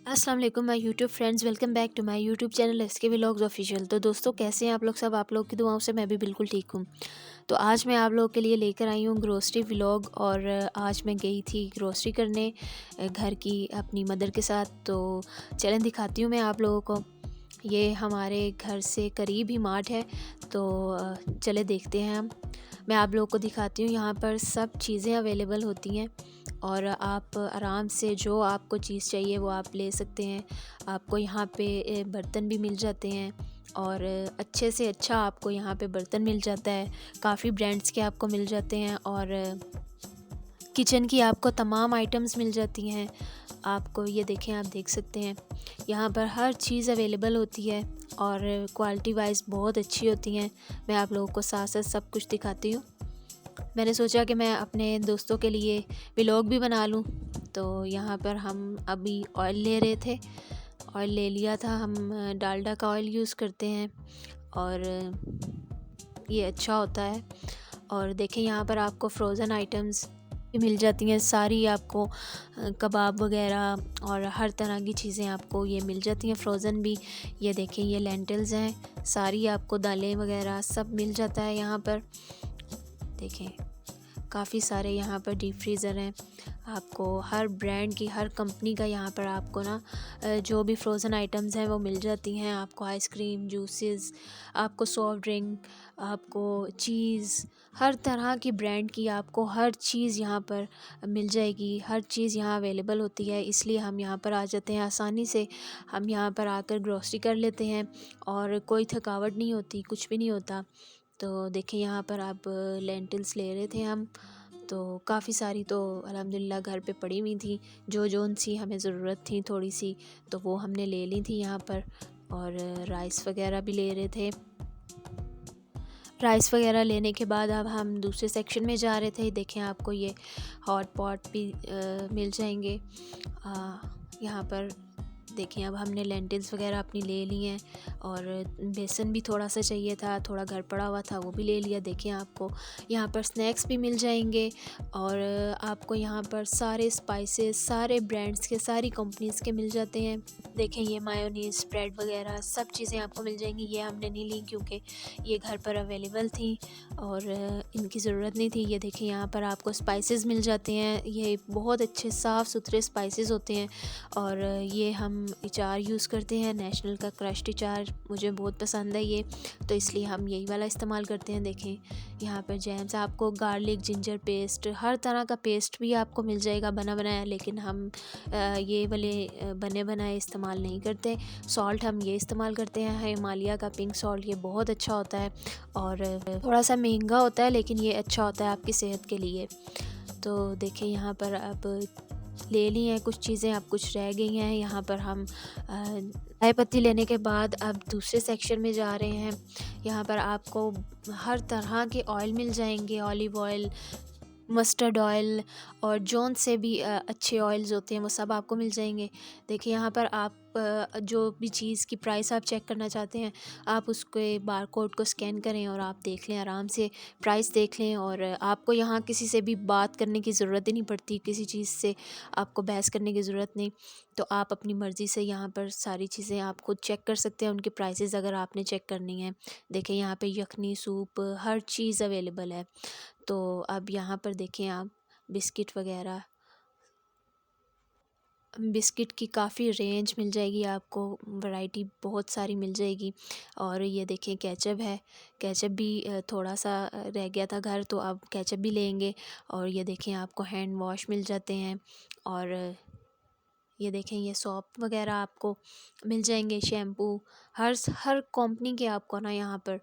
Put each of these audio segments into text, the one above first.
अस्सलाम वालेकुम my YouTube friends, welcome back to my YouTube channel SK vlogs official. तो दोस्तों, कैसे हैं आप लोग सब? आप लोग की दुआओं से मैं भी बिल्कुल ठीक हूँ। तो आज मैं आप लोगों के लिए लेकर आई हूँ ग्रोसरी व्लॉग। और आज मैं गई थी ग्रोसरी करने घर की अपनी मदर के साथ। तो चलें दिखाती हूँ मैं आप लोगों को। ये हमारे घर से करीब ही मार्ट है, तो चले देखते हैं हम। मैं आप लोगों को दिखाती हूँ। यहाँ पर सब चीज़ें अवेलेबल होती हैं और आप आराम से जो आपको चीज़ चाहिए वो आप ले सकते हैं। आपको यहाँ पे बर्तन भी मिल जाते हैं और अच्छे से अच्छा आपको यहाँ पे बर्तन मिल जाता है। काफ़ी ब्रांड्स के आपको मिल जाते हैं और किचन की आपको तमाम आइटम्स मिल जाती हैं। आपको ये देखें, आप देख सकते हैं यहाँ पर हर चीज़ अवेलेबल होती है और क्वालिटी वाइज बहुत अच्छी होती हैं। मैं आप लोगों को साथ साथ सब कुछ दिखाती हूँ। मैंने सोचा कि मैं अपने दोस्तों के लिए व्लॉग भी बना लूँ। तो यहाँ पर हम अभी ऑयल ले रहे थे। ऑयल ले लिया था। हम डालडा का ऑयल यूज़ करते हैं और ये अच्छा होता है। और देखें, यहाँ पर आपको फ्रोज़न आइटम्स भी मिल जाती हैं सारी। आपको कबाब वगैरह और हर तरह की चीज़ें आपको ये मिल जाती हैं फ्रोज़न भी। ये देखें, ये लेंटल्स हैं, सारी आपको दालें वगैरह सब मिल जाता है यहाँ पर। देखें, काफ़ी सारे यहाँ पर डीप फ्रीज़र हैं। आपको हर ब्रांड की, हर कंपनी का यहाँ पर आपको ना जो भी फ्रोज़न आइटम्स हैं वो मिल जाती हैं। आपको आइसक्रीम, जूसेस, आपको सॉफ्ट ड्रिंक, आपको चीज़, हर तरह की ब्रांड की आपको हर चीज़ यहाँ पर मिल जाएगी। हर चीज़ यहाँ अवेलेबल होती है, इसलिए हम यहाँ पर आ जाते हैं आसानी से। हम यहाँ पर आकर ग्रोसरी कर लेते हैं और कोई थकावट नहीं होती, कुछ भी नहीं होता। तो देखिए, यहाँ पर अब लेंटिल्स ले रहे थे हम। तो काफ़ी सारी तो अल्हम्दुलिल्लाह घर पे पड़ी हुई थी, जो जोन सी हमें ज़रूरत थी थोड़ी सी, तो वो हमने ले ली थी यहाँ पर। और राइस वगैरह भी ले रहे थे। राइस वगैरह लेने के बाद अब हम दूसरे सेक्शन में जा रहे थे। देखें, आपको ये हॉट पॉट भी मिल जाएंगे यहाँ पर। देखें, अब हमने लेंटिल्स वगैरह अपनी ले ली हैं और बेसन भी थोड़ा सा चाहिए था, थोड़ा घर पड़ा हुआ था, वो भी ले लिया। देखें, आपको यहाँ पर स्नैक्स भी मिल जाएंगे और आपको यहाँ पर सारे स्पाइसेस, सारे ब्रांड्स के, सारी कंपनीज़ के मिल जाते हैं। देखें, ये मायोनीज़, स्प्रेड वगैरह सब चीज़ें आपको मिल जाएंगी। ये हमने नहीं ली क्योंकि ये घर पर अवेलेबल थी और इनकी ज़रूरत नहीं थी। ये देखें, यहाँ पर आपको स्पाइसेस मिल जाते हैं। ये बहुत अच्छे साफ़ सुथरे स्पाइसेस होते हैं और ये हम अचार यूज़ करते हैं। नेशनल का क्रश्ड अचार मुझे बहुत पसंद है ये, तो इसलिए हम यही वाला इस्तेमाल करते हैं। देखें, यहाँ पर जैम्स, आपको गार्लिक जिंजर पेस्ट, हर तरह का पेस्ट भी आपको मिल जाएगा बना बनाया, लेकिन हम ये वाले बने बनाए इस्तेमाल नहीं करते। सॉल्ट हम ये इस्तेमाल करते हैं, हिमालय का पिंक सॉल्ट। ये बहुत अच्छा होता है और थोड़ा सा महंगा होता है, लेकिन ये अच्छा होता है आपकी सेहत के लिए। तो देखें, यहाँ पर अब ले ली हैं कुछ चीज़ें, अब कुछ रह गई हैं। यहाँ पर हम चाय पत्ती लेने के बाद अब दूसरे सेक्शन में जा रहे हैं। यहाँ पर आपको हर तरह के ऑयल मिल जाएंगे, ऑलिव ऑयल, मस्टर्ड ऑयल और जौन से भी अच्छे ऑयल्स होते हैं वो सब आपको मिल जाएंगे। देखिए, यहाँ पर आप जो भी चीज़ की प्राइस आप चेक करना चाहते हैं, आप उसके बारकोड को स्कैन करें और आप देख लें, आराम से प्राइस देख लें। और आपको यहाँ किसी से भी बात करने की ज़रूरत ही नहीं पड़ती, किसी चीज़ से आपको बहस करने की ज़रूरत नहीं। तो आप अपनी मर्ज़ी से यहाँ पर सारी चीज़ें आप खुद चेक कर सकते हैं, उनके प्राइसेस अगर आपने चेक करनी है। देखें, यहाँ पे यखनी, सूप, हर चीज़ अवेलेबल है। तो अब यहाँ पर देखें आप, बिस्किट वगैरह, बिस्किट की काफ़ी रेंज मिल जाएगी आपको, वैरायटी बहुत सारी मिल जाएगी। और ये देखें, केचप है। केचप भी थोड़ा सा रह गया था घर, तो अब केचप भी लेंगे। और ये देखें, आपको हैंड वॉश मिल जाते हैं और ये देखें, ये सॉप वगैरह आपको मिल जाएंगे, शैम्पू, हर कंपनी के आपको ना यहाँ पर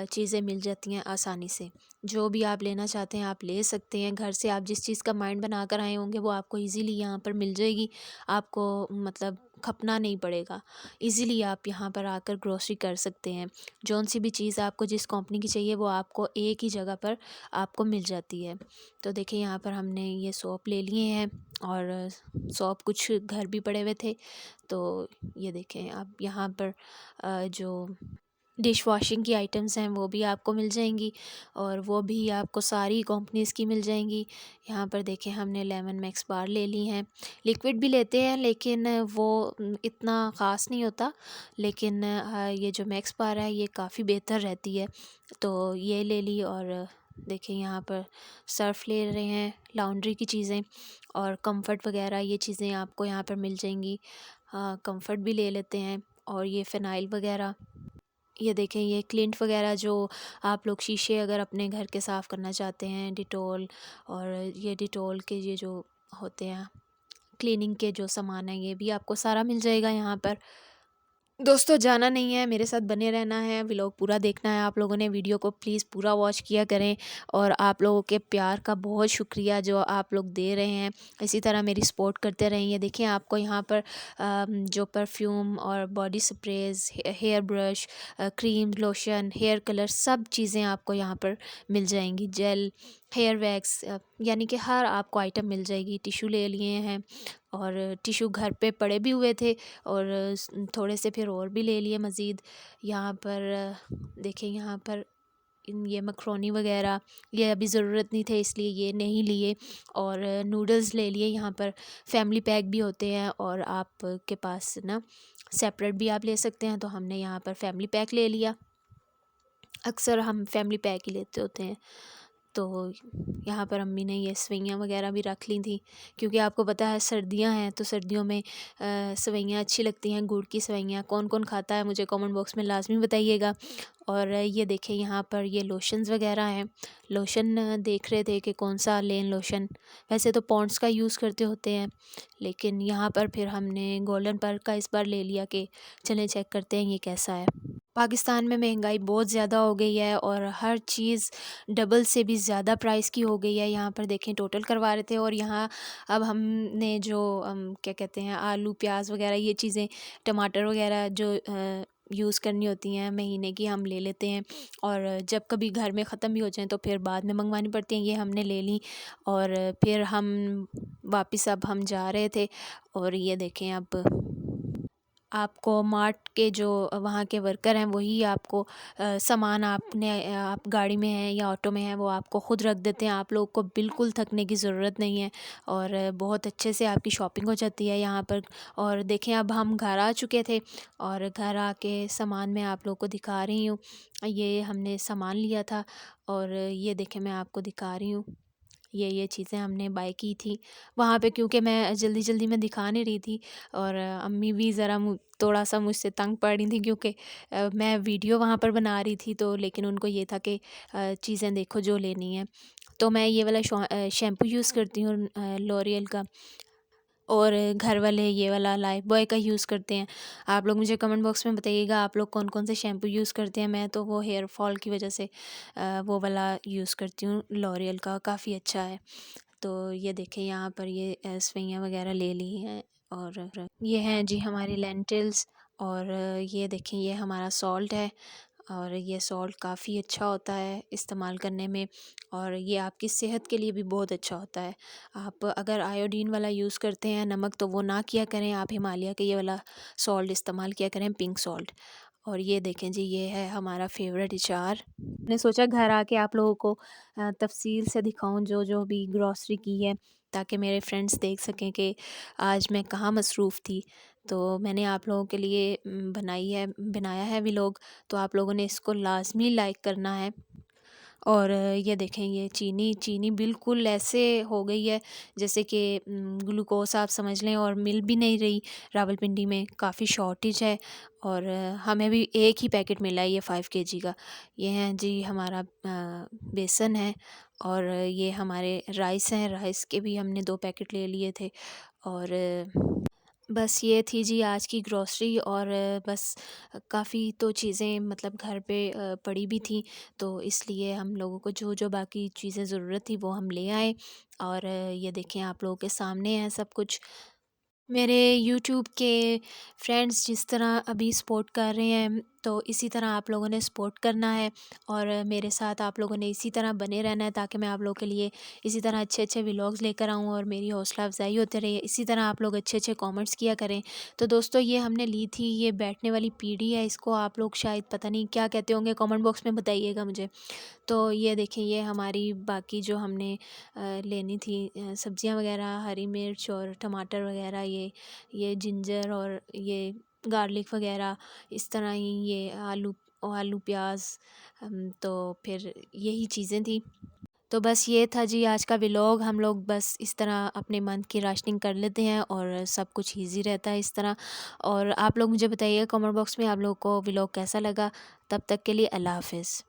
चीज़ें मिल जाती हैं आसानी से। जो भी आप लेना चाहते हैं आप ले सकते हैं। घर से आप जिस चीज़ का माइंड बना कर आए होंगे वो आपको इजीली यहाँ पर मिल जाएगी। आपको मतलब खपना नहीं पड़ेगा। इजीली आप यहाँ पर आकर ग्रोसरी कर सकते हैं। जौन सी भी चीज़ आपको जिस कंपनी की चाहिए वो आपको एक ही जगह पर आपको मिल जाती है। तो देखिए, यहाँ पर हमने ये सोप ले लिए हैं और सौंफ कुछ घर भी पड़े हुए थे। तो ये देखें, अब यहाँ पर जो डिश वॉशिंग की आइटम्स हैं वो भी आपको मिल जाएंगी, और वो भी आपको सारी कंपनीज़ की मिल जाएंगी। यहाँ पर देखें हमने लेमन मैक्स बार ले ली हैं। लिक्विड भी लेते हैं लेकिन वो इतना ख़ास नहीं होता, लेकिन ये जो मैक्स बार है ये काफ़ी बेहतर रहती है, तो ये ले ली। और देखें यहाँ पर सर्फ़ ले रहे हैं, लॉन्ड्री की चीज़ें और कंफर्ट वगैरह ये चीज़ें आपको यहाँ पर मिल जाएंगी। कंफर्ट भी ले लेते हैं, और ये फ़िनाइल वगैरह, ये देखें ये क्लिंट वगैरह जो आप लोग शीशे अगर अपने घर के साफ़ करना चाहते हैं, डिटॉल, और ये डिटॉल के ये जो होते हैं क्लीनिंग के जो सामान है ये भी आपको सारा मिल जाएगा यहाँ पर। दोस्तों जाना नहीं है, मेरे साथ बने रहना है, व्लॉग पूरा देखना है आप लोगों ने। वीडियो को प्लीज़ पूरा वॉच किया करें, और आप लोगों के प्यार का बहुत शुक्रिया जो आप लोग दे रहे हैं, इसी तरह मेरी सपोर्ट करते रहें। ये देखिए आपको यहाँ पर जो परफ्यूम और body sprays, hair brush, cream, lotion, hair colour, सब चीज़ें आपको यहाँ पर मिल जाएंगी। जेल, हेयर वैक्स, यानी कि हर आपको आइटम मिल जाएगी। टिशू ले लिए हैं, और टिशू घर पे पड़े भी हुए थे, और थोड़े से फिर और भी ले लिए मज़ीद। यहाँ पर देखें यहाँ पर ये मकरोनी वगैरह ये अभी ज़रूरत नहीं थे इसलिए ये नहीं लिए, और नूडल्स ले लिए। यहाँ पर फैमिली पैक भी होते हैं, और आपके पास ना सेपरेट भी आप ले सकते हैं, तो हमने यहाँ पर फैमिली पैक ले लिया। अक्सर हम फैमिली पैक ही लेते होते हैं। तो यहाँ पर अम्मी ने ये सेवइयाँ वगैरह भी रख ली थी, क्योंकि आपको पता है सर्दियाँ हैं, तो सर्दियों में सेवइयाँ अच्छी लगती हैं। गुड़ की सेवइयाँ कौन कौन खाता है मुझे कमेंट बॉक्स में लाजमी बताइएगा। और ये देखें यहाँ पर ये लोशंस वगैरह हैं। लोशन देख रहे थे कि कौन सा लें लोशन, वैसे तो पॉन्ड्स का यूज़ करते होते हैं, लेकिन यहाँ पर फिर हमने गोल्डन पर्क का इस बार ले लिया कि चलें चेक करते हैं ये कैसा है। पाकिस्तान में महंगाई बहुत ज़्यादा हो गई है, और हर चीज़ डबल से भी ज़्यादा प्राइस की हो गई है। यहाँ पर देखें टोटल करवा रहे थे, और यहाँ अब हमने जो क्या कहते हैं आलू प्याज वगैरह ये चीज़ें, टमाटर वगैरह जो यूज़ करनी होती हैं महीने की हम ले लेते हैं, और जब कभी घर में ख़त्म भी हो जाएँ तो फिर बाद में मंगवानी पड़ती हैं। ये हमने ले ली, और फिर हम वापस अब हम जा रहे थे, और ये देखें अब आपको मार्ट के जो वहाँ के वर्कर हैं वही आपको सामान आपने आप गाड़ी में हैं या ऑटो में हैं वो आपको ख़ुद रख देते हैं। आप लोग को बिल्कुल थकने की ज़रूरत नहीं है, और बहुत अच्छे से आपकी शॉपिंग हो जाती है यहाँ पर। और देखें अब हम घर आ चुके थे, और घर आके सामान मैं आप लोग को दिखा रही हूँ। ये हमने सामान लिया था, और ये देखें मैं आपको दिखा रही हूँ। ये चीज़ें हमने बाय की थी वहाँ पे, क्योंकि मैं जल्दी जल्दी में दिखा नहीं रही थी, और अम्मी भी ज़रा थोड़ा सा मुझसे तंग पड़ रही थी, क्योंकि मैं वीडियो वहाँ पर बना रही थी, तो लेकिन उनको ये था कि चीज़ें देखो जो लेनी है। तो मैं ये वाला शैम्पू यूज़ करती हूँ लॉरियल का, और घर वाले ये वाला लाइफ बॉय का यूज़ करते हैं। आप लोग मुझे कमेंट बॉक्स में बताइएगा आप लोग कौन कौन से शैम्पू यूज़ करते हैं। मैं तो वो हेयर फॉल की वजह से वो वाला यूज़ करती हूँ लॉरियल का, काफ़ी अच्छा है। तो ये देखें यहाँ पर ये सवैयाँ वगैरह ले ली हैं, और ये हैं जी हमारी लेंटिल्स, और ये देखें ये हमारा सॉल्ट है, और ये सॉल्ट काफ़ी अच्छा होता है इस्तेमाल करने में, और ये आपकी सेहत के लिए भी बहुत अच्छा होता है। आप अगर आयोडीन वाला यूज़ करते हैं नमक तो वो ना किया करें, आप हिमालय के ये वाला सॉल्ट इस्तेमाल किया करें, पिंक सॉल्ट। और ये देखें जी ये है हमारा फेवरेट अचार। मैंने सोचा घर आके आप लोगों को तफसील से दिखाऊं जो जो भी ग्रॉसरी की है, ताकि मेरे फ्रेंड्स देख सकें कि आज मैं कहाँ मसरूफ़ थी। तो मैंने आप लोगों के लिए बनाया है व्लॉग, तो आप लोगों ने इसको लाज़मी लाइक करना है। और ये देखें ये चीनी चीनी बिल्कुल ऐसे हो गई है जैसे कि ग्लूकोज़ आप समझ लें, और मिल भी नहीं रही। रावलपिंडी में काफ़ी शॉर्टेज है, और हमें भी एक ही पैकेट मिला है ये 5 kg का। ये हैं जी हमारा बेसन है, और ये हमारे राइस हैं, राइस के भी हमने 2 पैकेट ले लिए थे। और बस ये थी जी आज की ग्रॉसरी, और बस काफ़ी तो चीज़ें मतलब घर पे पड़ी भी थी, तो इसलिए हम लोगों को जो जो बाकी चीज़ें ज़रूरत थी वो हम ले आए। और ये देखें आप लोगों के सामने है सब कुछ। मेरे यूट्यूब के फ्रेंड्स जिस तरह अभी सपोर्ट कर रहे हैं, तो तो इसी तरह आप लोगों ने सपोर्ट करना है और मेरे साथ आप लोगों ने इसी तरह बने रहना है, ताकि मैं आप लोगों के लिए इसी तरह अच्छे अच्छे व्लॉग्स लेकर आऊँ और मेरी हौसला अफजाई होते रहे। इसी तरह आप लोग अच्छे अच्छे कमेंट्स किया करें। तो दोस्तों ये हमने ली थी, ये बैठने वाली पीढ़ी है, इसको आप लोग शायद पता नहीं क्या कहते होंगे, कमेंट बॉक्स में बताइएगा मुझे। तो ये देखें, ये हमारी बाकी जो हमने लेनी थी सब्जियां वगैरह, हरी मिर्च और टमाटर वगैरह, ये जिंजर और ये गार्लिक वगैरह, इस तरह ही ये आलू आलू प्याज, तो फिर यही चीज़ें थी। तो बस ये था जी आज का व्लॉग। हम लोग बस इस तरह अपने मंथ की राशनिंग कर लेते हैं और सब कुछ ईज़ी रहता है इस तरह। और आप लोग मुझे बताइए कमेंट बॉक्स में आप लोगों को व्लॉग कैसा लगा। तब तक के लिए अल्लाह हाफ़िज़।